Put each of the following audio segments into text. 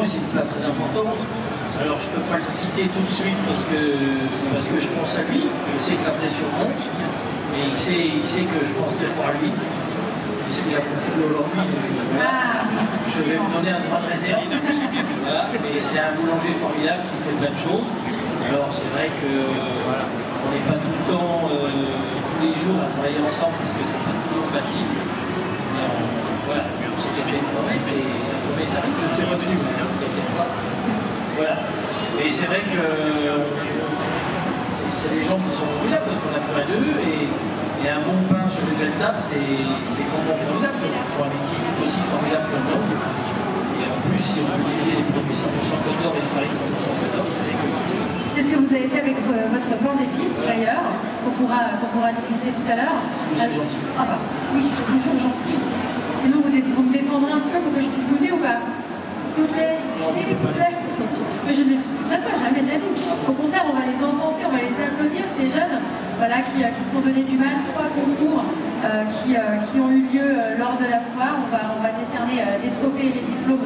évidemment, c'est une place très importante. Alors je ne peux pas le citer tout de suite parce que je pense à lui. Je sais que la pression monte, mais il sait que je pense très fort à lui. Puisqu'il a conclu aujourd'hui, donc voilà. Je vais me donner un droit de réserve. Voilà. Mais c'est un boulanger formidable qui fait plein de choses. Alors c'est vrai que on n'est pas tout le temps, tous les jours à travailler ensemble parce que c'est pas toujours facile. Mais voilà, on s'était fait une promesse et la promesse arrive. Je suis revenu, ne t'inquiète pas. Voilà. Et c'est vrai que c'est des gens qui sont formidables parce qu'on a besoin d'eux et un bon pain sur une belle table, c'est vraiment formidable. Donc il faut un métier tout aussi formidable que le nôtre. Et en plus, si on peut utiliser les produits 100% Côte d'Or et les farines 100% Côte d'Or, c'est que... C'est ce que vous avez fait avec votre pain d'épices d'ailleurs, qu'on pourra déguster tout à l'heure. Si vous êtes gentil. Ah bah oui, je suis toujours gentil. Sinon vous me défendrez un petit peu pour que je puisse goûter ou pas? S'il vous plaît. S'il vous plaît. Mais je ne les discuterai pas, jamais de la vie. Au contraire, on va les enfoncer, on va les applaudir, ces jeunes voilà, qui se sont donné du mal. 3 concours qui ont eu lieu lors de la foire. On va décerner les trophées et les diplômes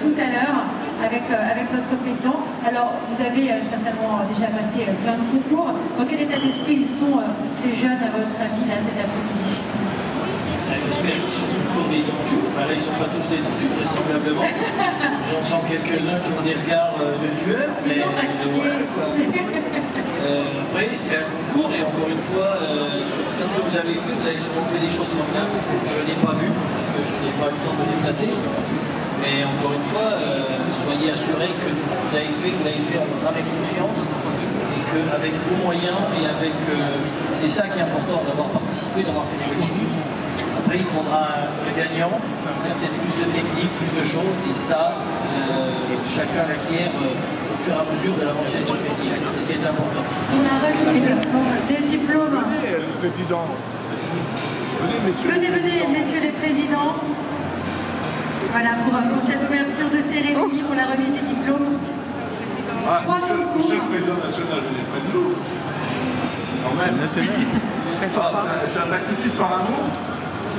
tout à l'heure avec notre président. Alors, vous avez certainement déjà passé plein de concours. Dans quel état d'esprit ils sont, ces jeunes, à votre avis, là, cet après-midi? J'espère qu'ils sont plutôt détendus. Enfin là, ils ne sont pas tous détendus, vraisemblablement. J'en sens quelques-uns qui ont des regards de tueurs. Mais voilà, quoi. Après, c'est un concours et encore une fois, sur tout ce que vous avez sûrement fait des choses formidables. Je n'ai pas vu, parce que je n'ai pas eu le temps de me déplacer. Mais encore une fois, soyez assurés que vous l'avez fait en votre âme et conscience. Et qu'avec vos moyens et avec... c'est ça qui est important, d'avoir participé, d'avoir fait des belles choses. Après, il faudra un gagnant, peut-être plus de technique, plus de choses, et ça, chacun l'acquiert au fur et à mesure de l'avancée du métier. C'est ce qui est important. On a remis des diplômes. Venez, le président. Venez, messieurs les présidents. Voilà, pour cette ouverture de cérémonie, pour la remise des diplômes. Ah, monsieur le président national, venez près de nous. C'est le national. J'attaque tout de suite par un mot.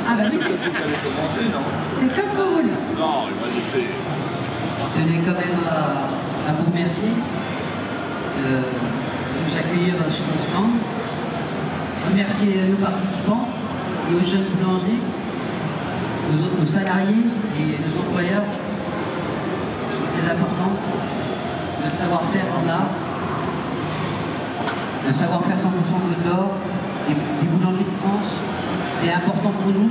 Ah bah oui, c'est comme vous voulez. Non, il m'a laissé. Je tenais quand même à vous remercier de nous accueillir sur notre stand. Remercier nos participants, nos jeunes boulangers, nos salariés et nos employeurs. C'est très important. Le savoir-faire qu'on a, le savoir-faire 100% Côte d'Or, des boulangers de France. C'est important pour nous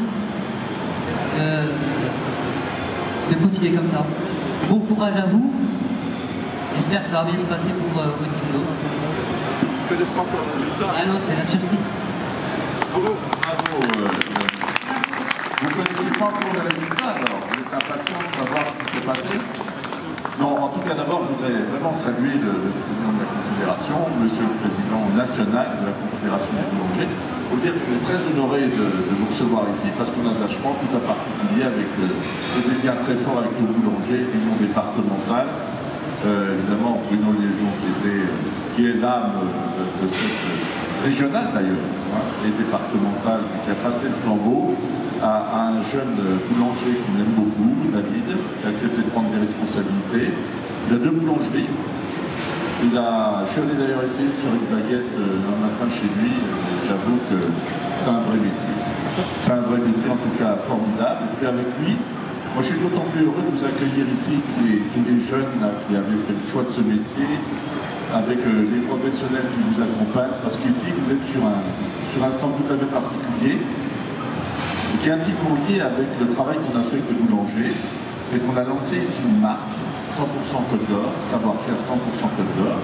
de continuer comme ça. Bon courage à vous. J'espère que ça va bien se passer pour votre diplôme. Ils ne connaissent pas encore le résultat. Ah non, c'est la surprise. Bravo. Vous ne connaissez pas encore le résultat alors? Vous êtes impatient de savoir ce qui s'est passé? Non, en tout cas, d'abord, je voudrais vraiment saluer le président de la Confédération, monsieur le président national de la Confédération des boulangers. Il faut dire qu'on est très honoré de vous recevoir ici parce qu'on a un attachement tout à particulier avec des liens très forts avec nos boulangers, l'union départementale. Évidemment, Bruno Liégeon qui est l'âme de cette régionale d'ailleurs, hein, et départementale, qui a passé le flambeau à un jeune boulanger qu'on aime beaucoup, David, qui a accepté de prendre des responsabilités. Il a 2 boulangeries. Je suis allé d'ailleurs essayer de faire une baguette un matin chez lui. J'avoue que c'est un vrai métier. C'est un vrai métier, en tout cas formidable. Et puis avec lui, moi je suis d'autant plus heureux de vous accueillir ici, tous les jeunes là, qui avaient fait le choix de ce métier, avec les professionnels qui vous accompagnent, parce qu'ici vous êtes sur un stand tout à fait particulier, qui est intimement lié avec le travail qu'on a fait avec le boulanger. C'est qu'on a lancé ici une marque 100% Côte d'Or, savoir-faire 100% Côte d'Or,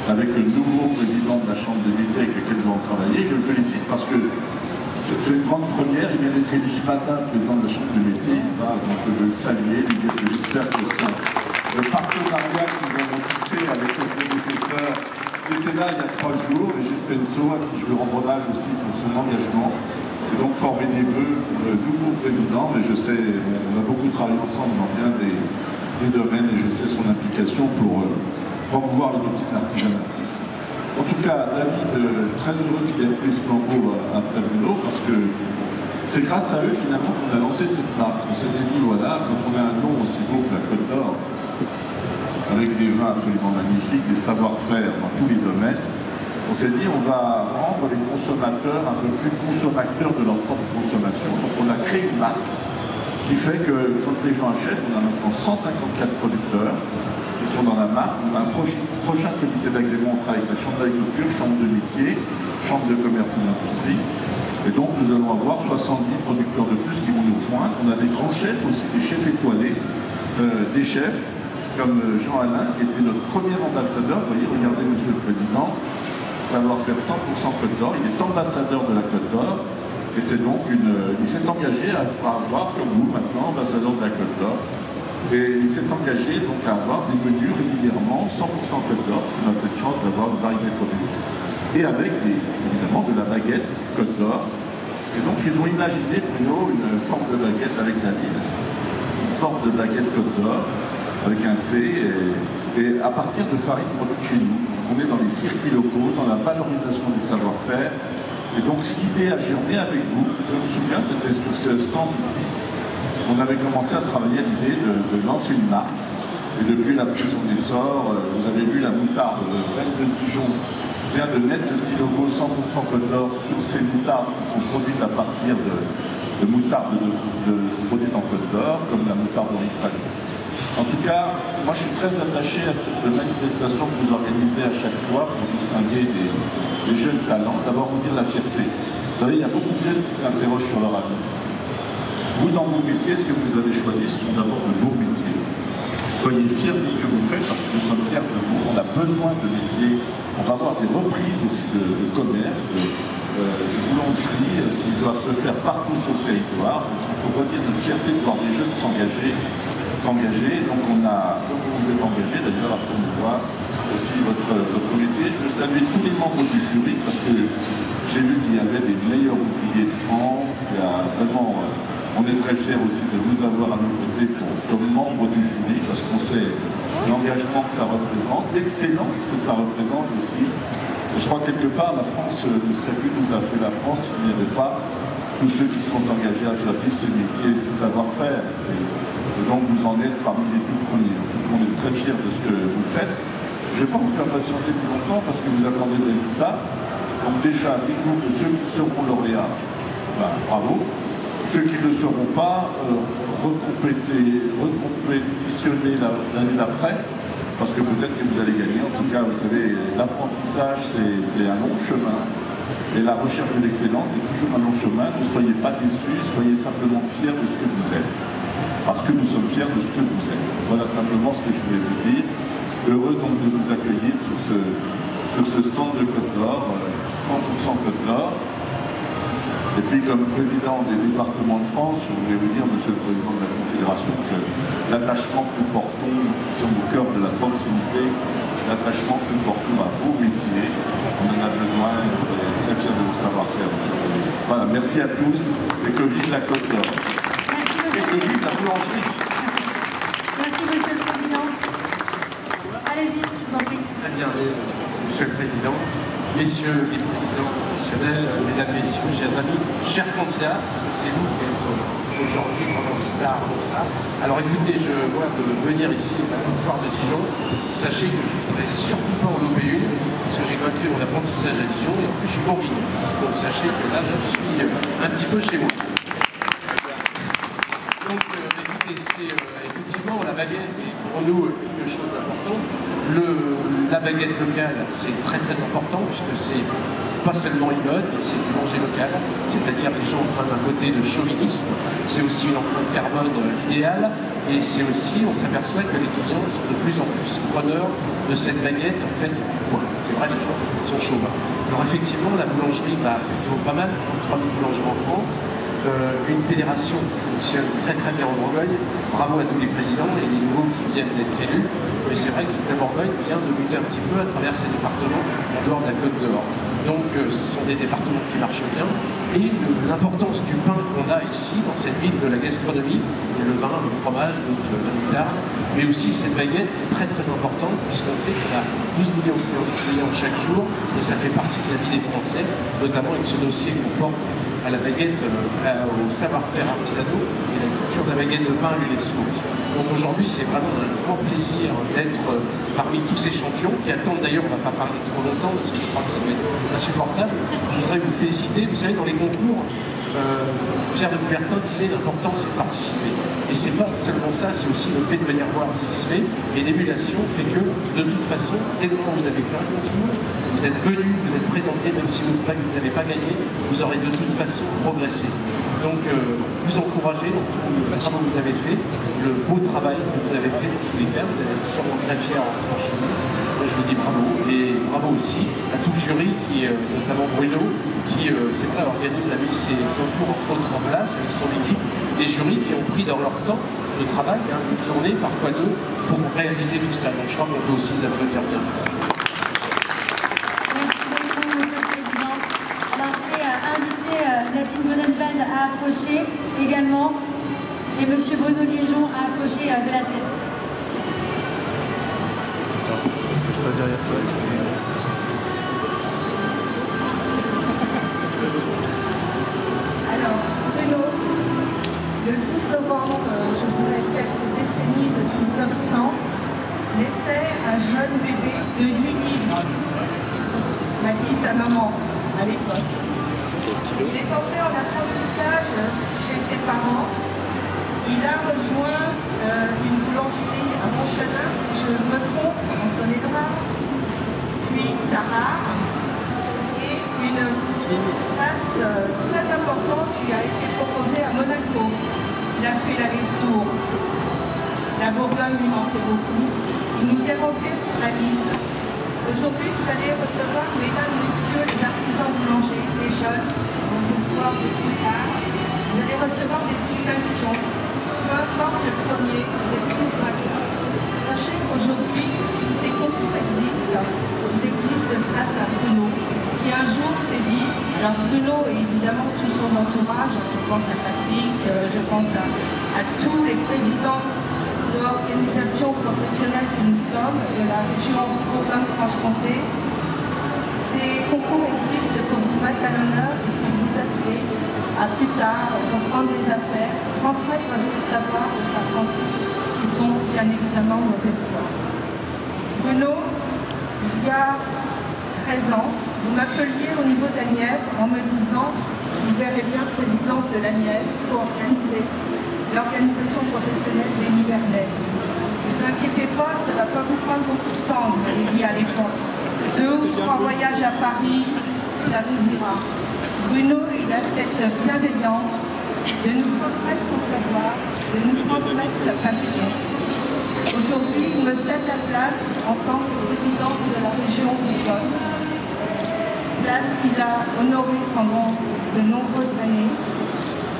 avec le nouveau président de la Chambre des métiers avec lequel nous allons travailler. Je le félicite parce que c'est une grande première. Il vient d'être élu ce matin président de la Chambre des métiers. Donc je veux le saluer, lui dire que j'espère que le partenariat que nous avons tissé avec son prédécesseur, qui était là il y a 3 jours, et Gilles Penso, à qui je lui rends hommage aussi pour son engagement. Et donc former des vœux pour le nouveau président, mais je sais, on a beaucoup travaillé ensemble dans bien des domaines et je sais son implication pour promouvoir le métier de l'artisanat. En tout cas, David, très heureux qu'il ait pris ce flambeau après Bruno, parce que c'est grâce à eux finalement qu'on a lancé cette marque. On s'était dit, voilà, quand on a un nom aussi beau que la Côte d'Or, avec des vins absolument magnifiques, des savoir-faire dans tous les domaines. On s'est dit on va rendre les consommateurs un peu plus consommateurs de leur propre consommation. Donc on a créé une marque qui fait que quand les gens achètent, on a maintenant 154 producteurs qui sont dans la marque. On a un prochain comité d'agrément, on travaille avec la Chambre d'agriculture, Chambre de métier, Chambre de commerce et d'industrie. Et donc nous allons avoir 70 producteurs de plus qui vont nous rejoindre. On a des grands chefs aussi, des chefs étoilés, des chefs comme Jean-Alain qui était notre premier ambassadeur. Vous voyez, regardez Monsieur le Président, savoir-faire 100% Côte d'Or. Il est ambassadeur de la Côte d'Or. Et c'est donc il s'est engagé à avoir, comme vous maintenant, ambassadeur de la Côte d'Or. Et il s'est engagé donc à avoir des menus régulièrement 100% Côte d'Or, parce qu'on a cette chance d'avoir une variété de produits. Et avec évidemment de la baguette Côte d'Or. Et donc ils ont imaginé, Bruno, une forme de baguette avec la ville, une forme de baguette Côte d'Or, avec un C, et à partir de farine produite chez nous. On est dans les circuits locaux, dans la valorisation des savoir-faire. Et donc l'idée a germé avec vous. Je me souviens, c'était sur ce stand ici. On avait commencé à travailler à l'idée de lancer une marque. Et depuis la prise son essor, vous avez vu la moutarde Reine de Dijon vient de mettre le petit logo 100% Côte d'Or sur ces moutardes qui sont produites à partir de moutardes produites en Côte d'Or, comme la moutarde Oriflamme. En tout cas, moi je suis très attaché à cette manifestation que vous organisez à chaque fois pour distinguer des jeunes talents. D'abord vous dire la fierté. Vous savez, il y a beaucoup de jeunes qui s'interrogent sur leur avenir. Vous, dans vos métiers, ce que vous avez choisi, ce sont d'abord de beaux métiers. Soyez fiers de ce que vous faites parce que nous sommes fiers de vous. On a besoin de métiers. On va avoir des reprises aussi de commerce, de boulangerie qui doivent se faire partout sur le territoire. Donc il faut redire notre fierté de voir des jeunes s'engager. Donc on a, comme vous vous êtes engagé d'ailleurs à promouvoir aussi votre métier. Je veux saluer tous les membres du jury parce que j'ai vu qu'il y avait des meilleurs ouvriers de France. Il y a vraiment, on est très fiers aussi de vous avoir à nos côtés comme membre du jury parce qu'on sait l'engagement que ça représente, l'excellence que ça représente aussi. Et je crois que quelque part la France ne serait plus tout à fait la France s'il n'y avait pas tous ceux qui sont engagés à faire vivre ces métiers, ces savoir-faire. Et donc vous en êtes parmi les tout premiers. Donc on est très fiers de ce que vous faites. Je ne vais pas vous faire patienter plus longtemps parce que vous attendez des résultats. Donc déjà, dites-vous que ceux qui seront lauréats, ben, bravo. Ceux qui ne le seront pas, recompétitionnez l'année d'après, parce que peut-être que vous allez gagner. En tout cas, vous savez, l'apprentissage, c'est un long chemin. Et la recherche de l'excellence, c'est toujours un long chemin. Ne soyez pas déçus, soyez simplement fiers de ce que vous êtes. Parce que nous sommes fiers de ce que vous êtes. Voilà simplement ce que je voulais vous dire. Heureux donc de vous accueillir sur ce stand de Côte d'Or, 100% Côte d'Or. Et puis comme président des départements de France, je voulais vous dire, Monsieur le Président de la Confédération, que l'attachement que nous portons, qui sont au cœur de la proximité, l'attachement que nous portons à vos métiers, on en a besoin, et on est très fiers de vos savoir-faire, Monsieur le Président. Voilà, merci à tous, et que vive la Côte d'Or. Et que vive la boulangerie. Merci Monsieur le Président. Allez-y, je vous en prie. Très bien, Monsieur le Président, Messieurs les Présidents professionnels, Mesdames, Messieurs, chers amis, chers candidats, parce que c'est vous qui êtes aujourd'hui pendant les stars, tout ça. Alors écoutez, je vois de venir ici à la foire de Dijon. Sachez que je ne voudrais surtout pas en louper une, parce que j'ai quand même fait mon apprentissage à Dijon, et en plus je suis bourguignon. Donc sachez que là, je suis un petit peu chez moi. Donc écoutez, c'est effectivement la baguette est pour nous quelque chose d'important. La baguette locale, c'est très très important, puisque c'est pas seulement une mode, mais c'est du manger local, c'est-à-dire les gens ont un côté de chauvinisme, c'est aussi une empreinte carbone idéale, et c'est aussi, on s'aperçoit que les clients sont de plus en plus preneurs de cette baguette en fait du coin. C'est vrai, les gens sont chauvins. Alors effectivement, la boulangerie va plutôt pas mal, 3000 boulangeries en France, une fédération qui fonctionne très très bien en Bourgogne. Bravo à tous les présidents et les nouveaux qui viennent d'être élus. Mais c'est vrai que toute la Bourgogne vient de lutter un petit peu à travers ces départements en dehors de la Côte d'Or. Donc ce sont des départements qui marchent bien. Et l'importance du pain qu'on a ici, dans cette ville de la gastronomie, il y a le vin, le fromage, la moutarde, mais aussi cette baguette est très très importante, puisqu'on sait qu'il y a 12 millions de clients chaque jour, et ça fait partie de la vie des Français, notamment avec ce dossier qu'on porte à la baguette, au savoir-faire artisanaux et la culture de la baguette de pain à l'UNESCO. Donc aujourd'hui, c'est vraiment un grand plaisir d'être parmi tous ces champions qui attendent. D'ailleurs, on ne va pas parler trop longtemps parce que je crois que ça doit être insupportable. Je voudrais vous féliciter. Vous savez, dans les concours, Pierre de Coubertin disait l'important c'est de participer. Et c'est pas seulement ça, c'est aussi le fait de venir voir ce qui se fait. Et l'émulation fait que, de toute façon, dès le moment où vous avez fait un concours, vous êtes venu, vous êtes présenté, même si vous n'avez pas gagné, vous aurez de toute façon progressé. Donc, vous encouragez dans tout le travail que vous avez fait, le beau travail que vous avez fait dans tous les cas. Vous allez être sûrement très fiers en rentrant chez nous. Moi, je vous dis bravo. Et bravo aussi à tout le jury, qui, notamment Bruno, qui, c'est vrai, organise ces concours entre autres en place avec son équipe. Des jurys qui ont pris dans leur temps de travail, une journée, parfois deux, pour réaliser tout ça. Donc, je crois qu'on peut aussi les applaudir bien. Nadine Bonenfeld a approché également et Monsieur Bruno Liégeon a approché de la scène. Je passe derrière toi, excusez-moi. Alors, Bruno, le 12 novembre, je dirais quelques décennies de 1900, naissait un jeune bébé de 8 livres, m'a dit sa maman à l'époque. Il est entré en apprentissage chez ses parents. Il a rejoint une boulangerie à Montchanin, si je me trompe, en Saône-et-Loire, puis Tarare, et une place très importante lui a été proposée à Monaco. Il a fait l'aller-retour. La Bourgogne lui manquait beaucoup. Il nous est rentré pour la ville. Aujourd'hui, vous allez recevoir, mesdames, messieurs, les artisans boulangers, les jeunes, vos espoirs de plus tard. Vous allez recevoir des distinctions. Peu importe le premier, vous êtes tous vainqueurs. Sachez qu'aujourd'hui, si ces concours existent, ils existent grâce à Bruno, qui un jour s'est dit, alors Bruno et évidemment tout son entourage, je pense à Patrick, je pense à tous les présidents d'organisations professionnelles que nous sommes, de la région Bourgogne-Franche-Comté. Ces concours existent pour vous mettre à l'honneur et pour vous atteler à plus tard reprendre des affaires, transmettre votre savoir aux apprentis qui sont bien évidemment nos espoirs. Bruno, il y a 13 ans, vous m'appeliez au niveau d'Anièvre en me disant « Je vous verrai bien présidente de l'Anièvre pour organiser l'organisation professionnelle des Nivernais. Ne vous inquiétez pas, ça ne va pas vous prendre beaucoup de temps, vous m'avez dit à l'époque. 2 ou 3 voyages à Paris, ça vous ira. » Bruno, il a cette bienveillance de nous transmettre son savoir, de nous transmettre sa passion. Aujourd'hui, il me cède la place en tant que président de la région Bourgogne, place qu'il a honorée pendant de nombreuses années.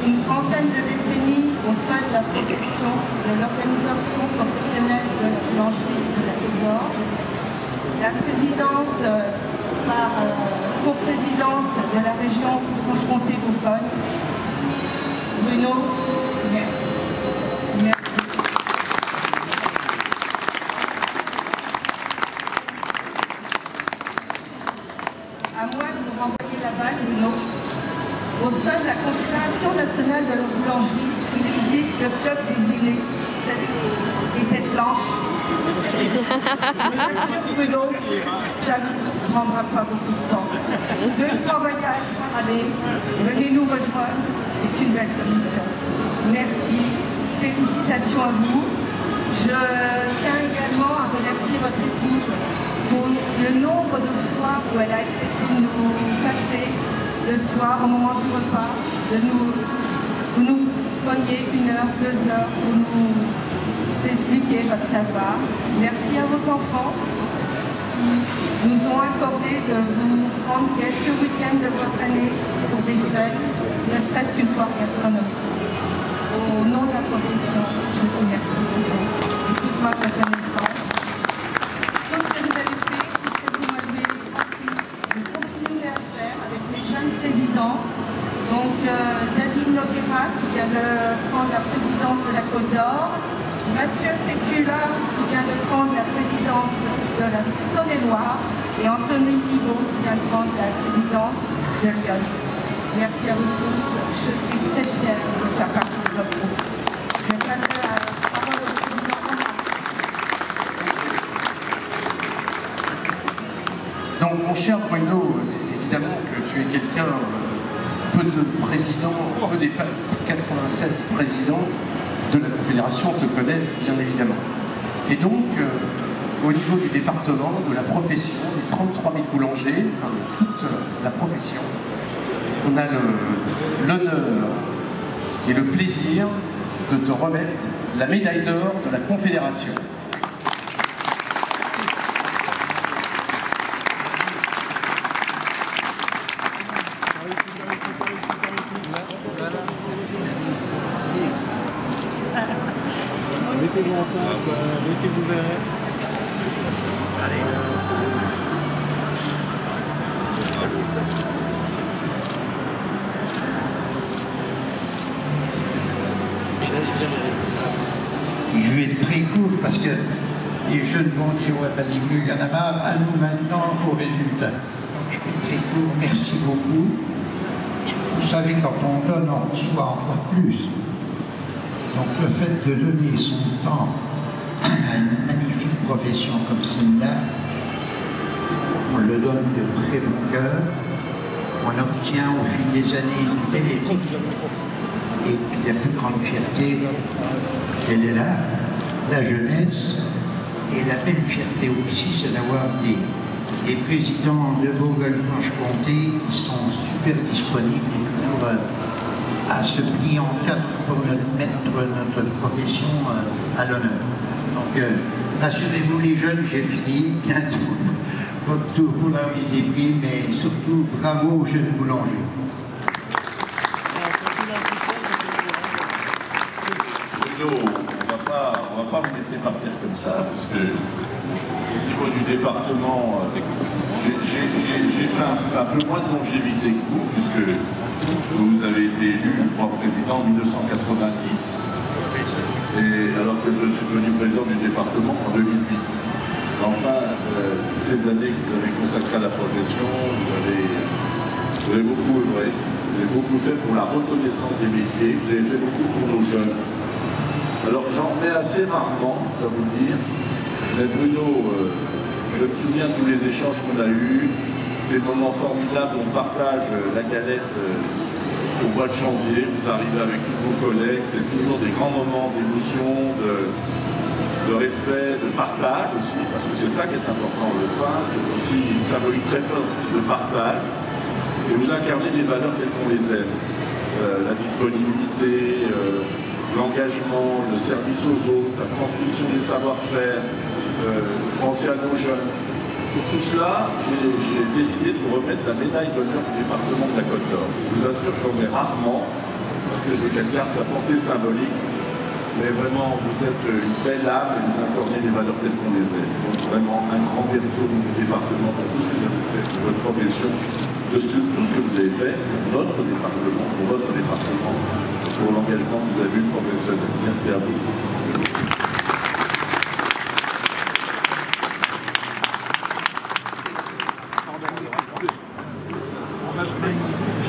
Une trentaine de décennies au sein de la profession de l'organisation professionnelle de la boulangerie de la Côte-d'Or. La présidence par coprésidence de la région Franche-Comté-Bourgogne. Bruno, merci. Merci. À moi de vous renvoyer la balle, Bruno. Au sein de la Confédération nationale de la boulangerie, il existe le club des aînés, vous savez, les têtes blanches. Je vous assure, Bruno, ça ne vous prendra pas beaucoup de temps. 2-3 voyages par année, venez nous rejoindre, c'est une belle commission. Merci, félicitations à vous. Je tiens également à remercier votre épouse pour le nombre de fois où elle a accepté de nous passer le soir, au moment du repas, vous nous preniez 1 heure, 2 heures pour nous expliquer votre savoir. Merci à vos enfants qui nous ont accordé de vous prendre quelques week-ends de votre année pour des fêtes, ne serait-ce qu'une fois gastronomique. Au nom de la profession, je vous remercie beaucoup et toute ma reconnaissance. Tout ce que vous avez fait, tout ce que vous m'avez appris, vous continuez à faire avec les jeunes présidents. Donc David Noguera qui vient de prendre la présidence de la Côte d'Or, Mathieu Sécula qui vient de prendre la présidence de la Saône-et-Loire et Anthony Hibaud qui vient de prendre la présidence de Lyon. Merci à vous tous, je suis très fière de faire partie de votre groupe. Je passe la parole au Donc mon cher Bruno, évidemment que tu es quelqu'un, peu de présidents, peu des 96 présidents de la Confédération te connaissent bien évidemment. Et donc, au niveau du département, de la profession, des 33 000 boulangers, enfin de toute la profession, on a l'honneur et le plaisir de te remettre la médaille d'or de la Confédération. Mettez-vous en table, mettez-vous vert. Je vais être très court parce que les jeunes vont dire ouais ben les vieux, il y en a marre, à nous maintenant au résultat. Donc je vais très court, merci beaucoup. Vous savez, quand on donne, on reçoit encore plus. Donc le fait de donner son temps à une magnifique profession comme celle-là, on le donne de très bon cœur, on obtient au fil des années une belle éthique, et puis la plus grande fierté, elle est là, la jeunesse, et la belle fierté aussi, c'est d'avoir des présidents de Bourgogne-Franche-Comté qui sont super disponibles et toujours à se plier en quatre pour mettre notre profession à l'honneur. Donc, rassurez-vous les jeunes, j'ai fini bientôt votre tour pour la remise des prix, mais surtout bravo aux jeunes boulangers. Bruno, on va pas vous laisser partir comme ça, parce que au niveau du département, j'ai fait un peu moins de longévité que vous, puisque vous avez été élu, je crois, président en 1990, et alors que je suis devenu président du département en 2008. Enfin, ces années que vous avez consacrées à la profession, vous avez beaucoup œuvré, vous avez beaucoup fait pour la reconnaissance des métiers, vous avez fait beaucoup pour nos jeunes. Alors j'en remets assez rarement, je dois vous le dire, mais Bruno, je me souviens de tous les échanges qu'on a eus, ces moments formidables, on partage la galette au bois de Chanvier, vous arrivez avec tous vos collègues, c'est toujours des grands moments d'émotion, de respect, de partage aussi, parce que c'est ça qui est important, le pain, c'est aussi une symbolique très forte de partage, et vous incarnez des valeurs telles qu'on les aime, la disponibilité, l'engagement, le service aux autres, la transmission des savoir-faire, penser à nos jeunes. Pour tout cela, j'ai décidé de vous remettre la médaille d'honneur du département de la Côte d'Or. Je vous assure, j'en ai rarement, parce que je veux qu'elle garde sa portée symbolique, mais vraiment, vous êtes une belle âme et vous incarnez les valeurs telles qu'on les aime. Donc vraiment, un grand merci au niveau du département pour tout ce que vous avez fait, pour votre profession, de tout ce que vous avez fait pour notre département, pour votre département, pour l'engagement que vous avez eu professionnel. Merci à vous.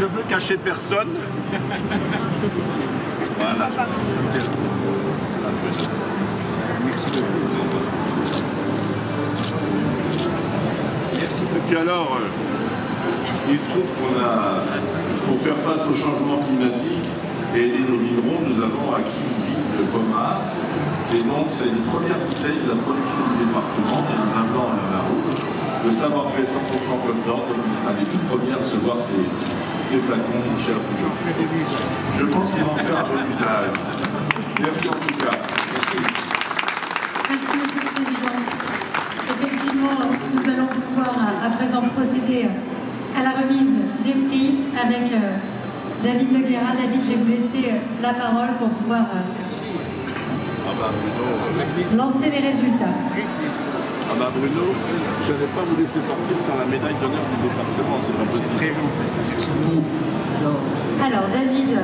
Je veux cacher personne. Voilà. Merci. Et puis alors, il se trouve qu'on a, pour faire face au changement climatique et aider nos vignerons, nous avons acquis une vigne de Pommard. Et donc, c'est une première bouteille de la production du département, il y a un vin blanc et un vin rouge. Le savoir-fait 100% Côte d'Or, donc vous êtes un des tout premiers à recevoir ces flacons, cher Bruno. Je pense qu'ils vont faire un bon usage. Merci en tout cas. Merci. Merci, Monsieur le Président. Effectivement, nous allons pouvoir à présent procéder à la remise des prix avec David Noguera. David, je vais vous laisser la parole pour pouvoir lancer les résultats. Ah bah Bruno, je ne vais pas vous laisser partir sans la médaille d'honneur du département, c'est pas possible. Alors David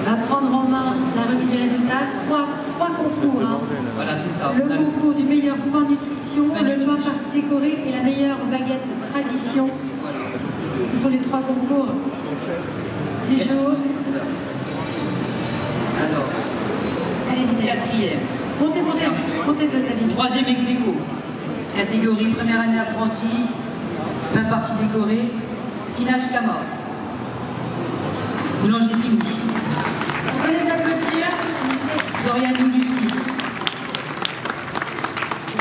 va prendre en main la remise des résultats. Trois concours. Hein. Voilà, c'est ça. Le concours du meilleur pain nutrition, le pain partie décorée et la meilleure baguette tradition. Ce sont les trois concours du jour. Alors, allez-y David. quatrième. Montez de David. Troisième éclico. Catégorie première année apprenti, 20 parties décorées, Tinage Kama. Boulangerie Pimous. On peut les applaudir. Soriano Lucie.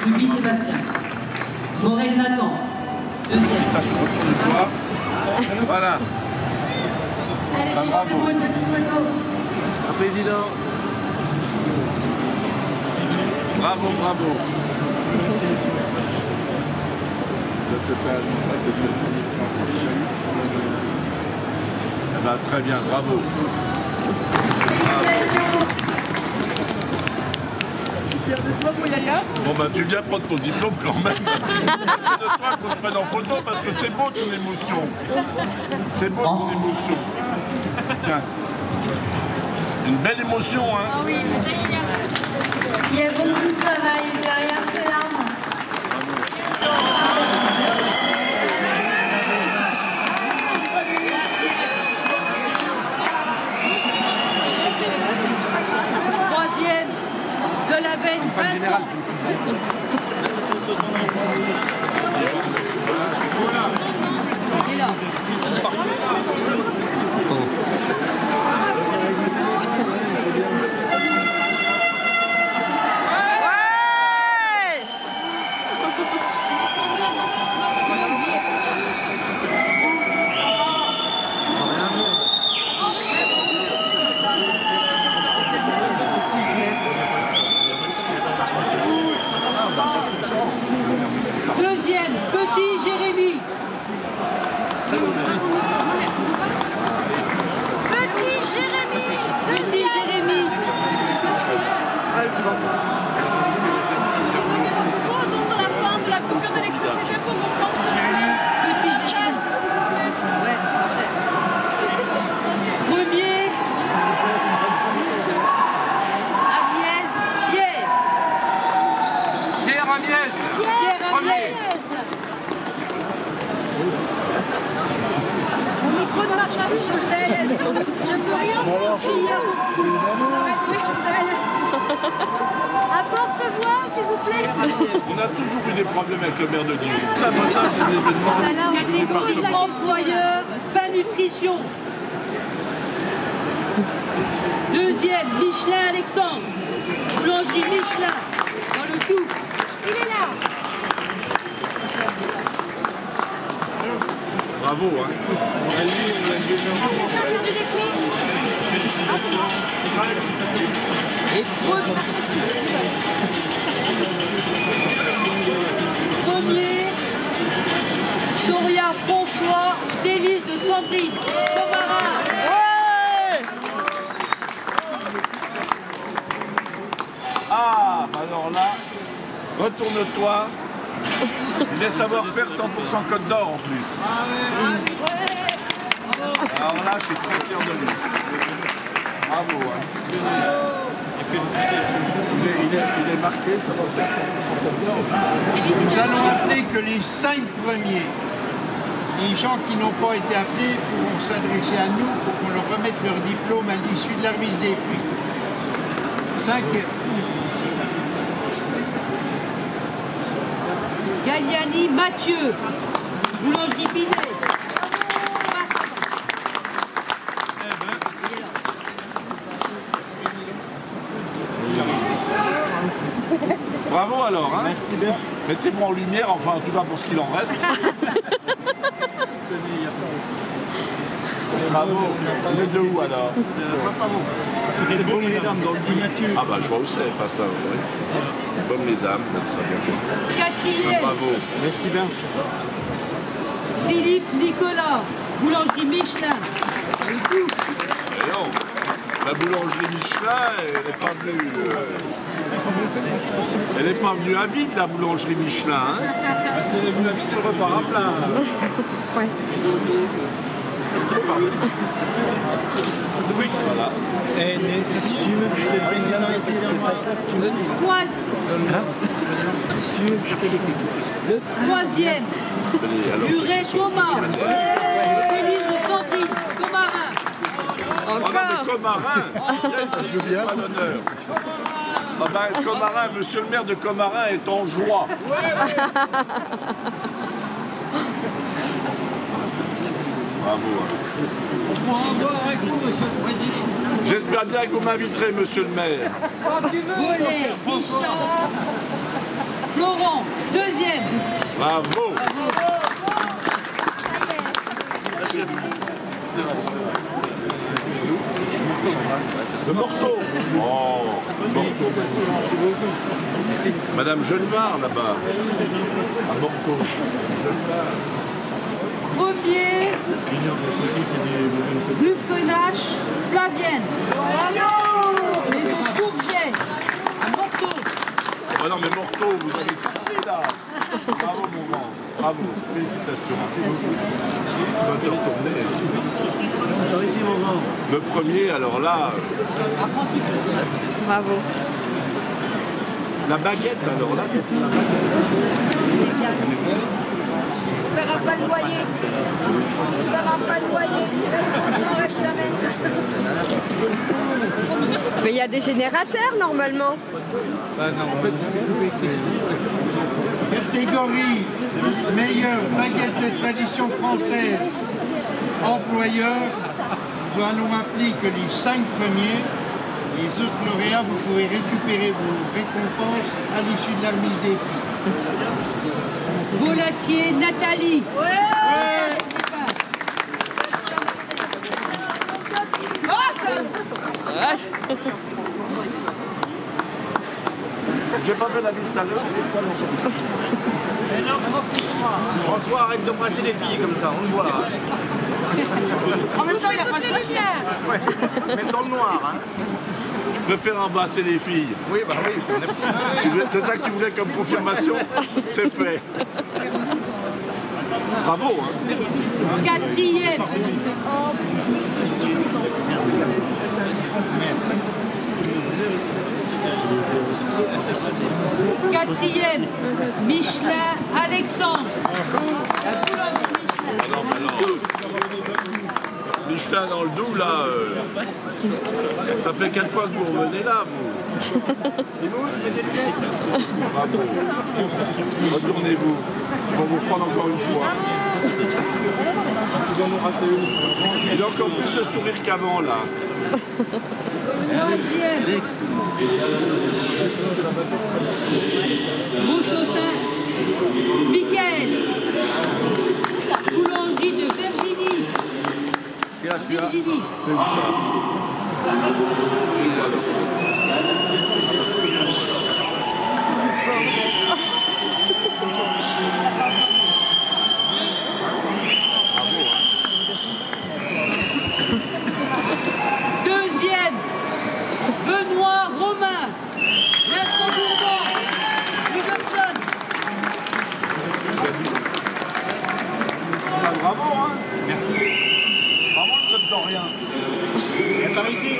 Ruby Sébastien. Morel Nathan. Deuxième. Voilà. Allez-y, faites-moi une petite photo. Un président. Bravo, bravo. Ça c'est fait. Eh ben, très bien, bravo. Félicitations. Bon bah tu viens prendre ton diplôme quand même. C'est de toi qu'on se prenne en photo parce que c'est beau ton émotion. C'est beau ton émotion. Tiens. Une belle émotion, hein. Ah oui, il y a beaucoup de travail derrière ces larmes. Troisième de la veine, Vincent. Il est là. Deuxième, Petit Jérémy. Petit Jérémy, Petit Jérémy. Je ne pas pouvoir attendre la fin de la coupure d'électricité pour me prendre ce relais. Petit Jérémy. S'il vous plaît. Ouais, après. Premier, Agnès Pierre. Pierre Agnès. Pierre Agnès. Au micro de Marc-Marie Chaudel, je peux rien faire, fille. Apporte-voix, s'il vous plaît. On a toujours eu des problèmes avec le maire de Dijon. Sabotage des événements. Catégorie employeur, pain nutrition. Deuxième, Michelin Alexandre. Boulangerie Michelin, dans le tout. Il est là. Bravo, hein. Et premier, Soria François, délice de Sandrine, Comarin. Ah, alors là, retourne-toi. Il est savoir-faire 100% Côte d'Or en plus. Alors là, je suis très fier de lui. Bravo. Hein. Et félicitations. Il est marqué, ça va faire 100% Côte d'Or. Nous allons appeler que les 5 premiers. Les gens qui n'ont pas été appelés pourront s'adresser à nous pour qu'on leur remette leur diplôme à l'issue de la remise des prix. 5. Galliani Mathieu, Boulangerie Binet. Bravo alors, hein. Merci bien. Mettez-moi en lumière, enfin en tout cas pour ce qu'il en reste. Bravo. Vous êtes de où alors? C'était bon les dames dans le Mathieu. Ah bah je vois où c'est, pas ça. Oui. Comme les dames, ça sera bien. Quatrième, Bravo. Merci bien. Philippe Nicolas, Boulangerie Michelin. Le tout. Et non, la boulangerie Michelin, elle n'est pas venue. Elle n'est pas venue à vide, la boulangerie Michelin. Hein. Si elle est venue à vide, elle repart à plein. Ouais. Voilà. Et si tu veux que je te le fasse bien, Le troisième, Purée Thomas, Félix de Sandrine, Comarin. Encore des Comarins. Je veux bien. Ah ben, Commarin, monsieur le maire de Commarin est en joie. Bravo. On pourra en boire avec vous, monsieur le président. J'espère bien que vous m'inviterez, monsieur le maire. Volet, Richard, Florent, deuxième. Bravo. De Morteau. Oh, Morteau. Madame Genevard, là-bas. À Morteau. Premier, Buffenat, Flavienne. Maison Bourget, à Morteau. Oh non, mais Morteau, vous avez tout là. Bravo, mon grand. Bravo, félicitations. Tu vas te retourner. Alors ici, mon grand. Le premier, alors là... Bravo. La baguette, alors là, c'est la baguette. On ne paiera pas le loyer. On ne paiera pas le loyer. On l'examen. Mais il y a des générateurs normalement. Bah non, en fait, Catégorie meilleure baguette de tradition française. Employeur, nous allons appeler que les 5 premiers. Les autres lauréats, vous pouvez récupérer vos récompenses à l'issue de la remise des prix. Volatier, Nathalie. j'ai pas fait la liste à l'heure. François, arrête de brasser les filles comme ça, on le voit. Hein. En même temps, il a pas de ouais. Même dans le noir. Hein. Je préfère embrasser les filles. Oui, bah oui, merci. C'est ça que tu voulais comme confirmation? C'est fait. Bravo. Hein. Quatrième. Quatrième, Michelin Alexandre. Ah non, mais non. Michelin dans le Doubs, là, ça fait 4 fois que vous revenez là, vous. Les mousses, mais des lunettes. Bravo. Retournez-vous. On va vous prendre encore une fois. Il a encore plus le sourire qu'avant, là. Onzième. Bouchaussin, Michael. Boulangerie de Virginie. Je suis là. Virginie. C'est où ça? Deuxième, Benoît Romain. Vincent Bourbon. Livingston. Bravo, hein. Merci. Vraiment, je ne te donne rien. Et par ici.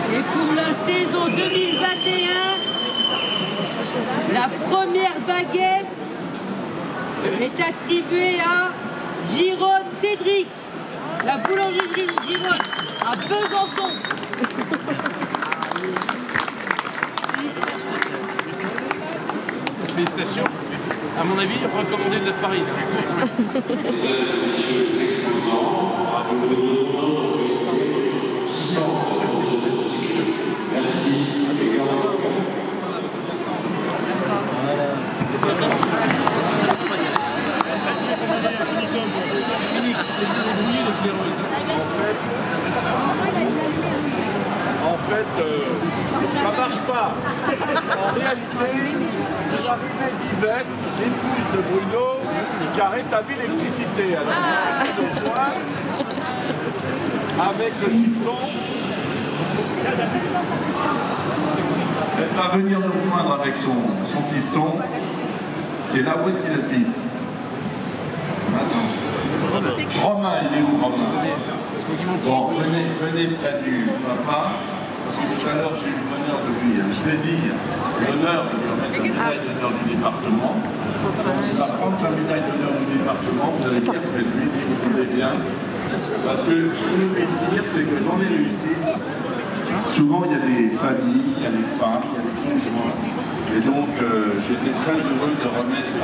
Et pour la saison 2021, la première baguette est attribuée à Gironde Cédric, la boulangerie Gironde à Besançon. Félicitations. À mon avis, recommandé de la farine. En fait, ça marche pas. En réalité, c'est l'arrivée d'Yvette, l'épouse de Bruno, qui a rétabli l'électricité. Alors, on va rejoindre avec le sifflon. Elle va venir nous rejoindre avec son fiston, qui est là. Où est-ce qu'il est le fils? Romain, il est où, Romain? Bon, venez près du papa. parce que tout à l'heure j'ai eu l'honneur de lui, le plaisir, l'honneur de lui remettre la médaille d'honneur du département. Il va prendre sa médaille d'honneur du département, vous allez dire près de lui si vous voulez bien. Parce que ce que je voulais dire, c'est que dans les réussites, souvent il y a des familles, il y a des femmes, il y a des conjoints. Et donc j'étais très heureux de remettre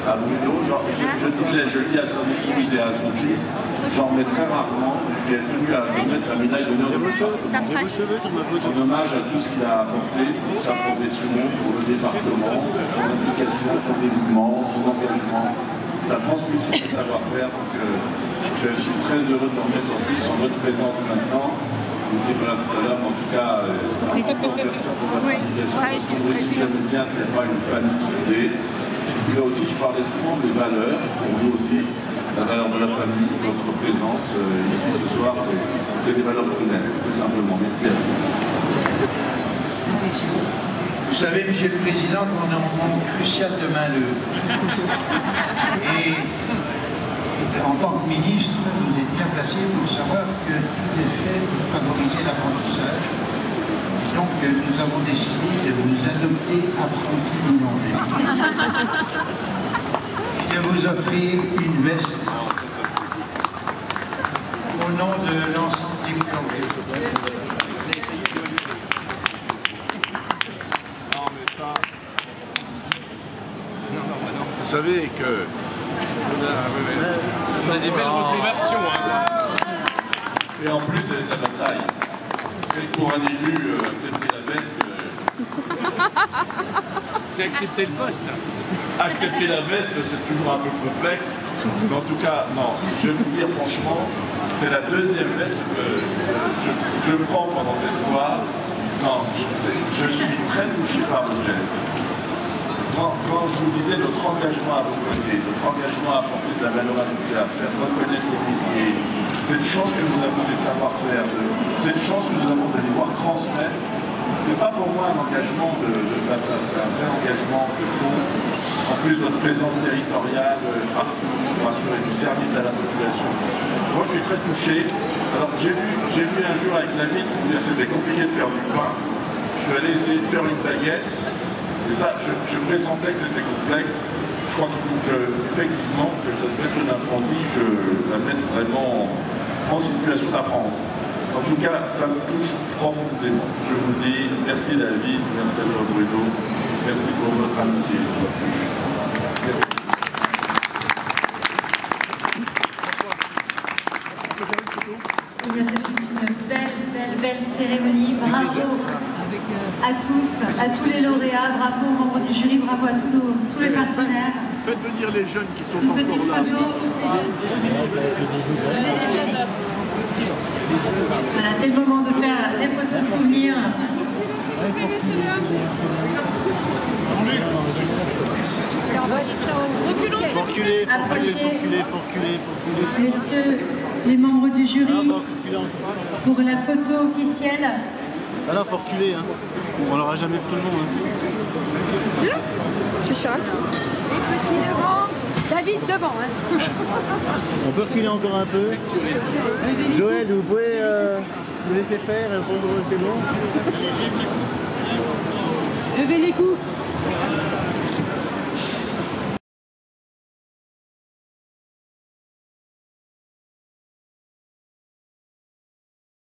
à Bruno, je disais, je dis à son épouse et à son fils, j'en remets très rarement, j'ai tenu à remettre la médaille d'honneur de en hommage à tout ce qu'il a apporté pour sa profession, pour le département, son implication, son dévouement, son engagement, sa transmission de savoir-faire. Donc je suis très heureux de remettre en plus en votre présence maintenant. Vous étiez pas là tout à l'heure, mais en tout cas, merci pour votre implication. Parce que moi aussi, j'aime bien, c'est pas une famille soudée. Là aussi, je parlais souvent des valeurs, pour vous aussi, la valeur de la famille, votre présence ici ce soir, c'est des valeurs humaines, tout simplement. Merci à vous. Vous savez, Monsieur le Président, qu'on est en moment crucial de main-d'œuvre. Et en tant que ministre, vous êtes bien placé pour savoir que tout est fait pour favoriser l'apprentissage. Donc, nous avons décidé de vous adopter apprentis boulanger. Je vais vous offrir une veste au nom de l'ensemble des boulangers. Non, mais ça... Vous savez que... On a des belles reconversions. Et en plus, elle est à la taille. Pour un élu, accepter la veste... C'est accepter le poste. Accepter la veste, c'est toujours un peu complexe. Mais en tout cas, non, je vais vous dire franchement, c'est la deuxième veste que je prends pendant cette foire. Non, je suis très touché par vos gestes. Quand je vous disais notre engagement à vos côtés, notre engagement à apporter de la valeur ajoutée, à faire reconnaître les métiers, cette chance que nous avons des savoir-faire, cette chance que nous avons de les voir transmettre, c'est pas pour moi un engagement de façade, c'est un vrai engagement de fond. En plus, notre présence territoriale partout pour assurer du service à la population. Moi, je suis très touché. Alors, j'ai vu un jour avec la vitre, c'était compliqué de faire du pain. Je suis allé essayer de faire une baguette. Et ça, je pressentais que c'était complexe. Je crois effectivement que cette méthode d'apprenti, je la mets vraiment en situation d'apprendre. En tout cas, ça me touche profondément. Je vous dis merci David, merci à toi Bruno, merci pour votre amitié. Merci. Eh bien, c'est une belle cérémonie. Bravo à tous les lauréats, bravo aux membres du jury, bravo à tous les partenaires. Faites venir les jeunes qui sont Une encore petite là. photo. Voilà, c'est le moment de faire des photos souvenirs. Faut reculer, faut reculer. Messieurs, les membres du jury, pour la photo officielle. Ah là, faut reculer, hein. On n'aura jamais tout le monde. Hein. Tu chantes. Les petits devant, David devant. Hein. On peut reculer encore un peu. Joël, vous pouvez nous laisser faire, c'est bon. Levez les coups.